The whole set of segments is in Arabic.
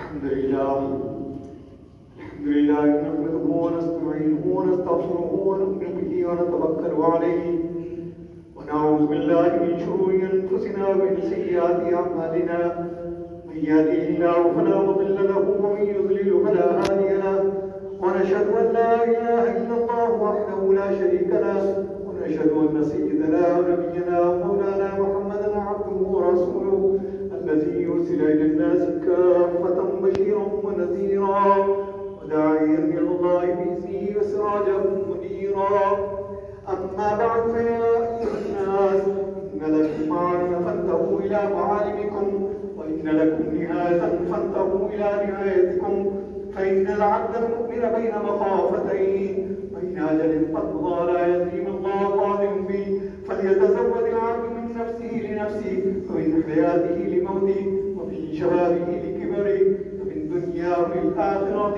الحمد لله نحمده ونستعينه ونستغفره ونؤمن به ونتوكل عليه ونعوذ بالله من شرور أنفسنا ومن سيئات أعمالنا من يهده الله فلا مضل له ومن يضلل فلا هادي له ونشهد أن لا إله إلا الله وحده لا شريك له ونشهد أن سيدنا ونبينا ومولانا محمدا عبده ورسوله الذي يرسل إلى الناس كافة بشيرا ونذيرا وداعيا إلى الله بإذنه وسراجا منيرا. أما بعد فيا أيها الناس إن لكم معالم فانتهوا إلى معالمكم وإن لكم نهاية فانتهوا إلى نهايتكم فإن العبد المؤمن بين مخافتين بين أجل قد مضى لا يدري ما الله قادم به فليتزود العبد من نفسه لنفسه ومن حياته لموته ومن شبابه لكبره ومن دنياه للآخرة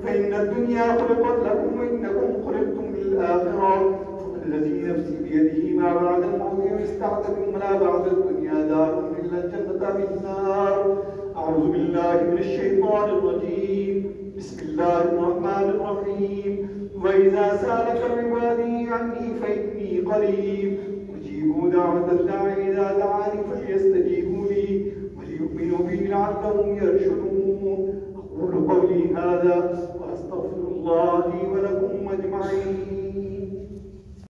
فإن الدنيا خلقت لكم وإنكم خلقتم للآخرة فالذي نفسي بيده ما بعد الموت يستعتبكم لا بعد الدنيا دار إلا الجنة بالنار. أعوذ بالله من الشيطان الرجيم. بسم الله الرحمن الرحيم. وإذا سألك عبادي عني فإني قريب أجيب دعوة الداعي إذا دعاني فليستجيبوا لي وليؤمنوا بي لعلهم يرشدون. أقول قولي هذا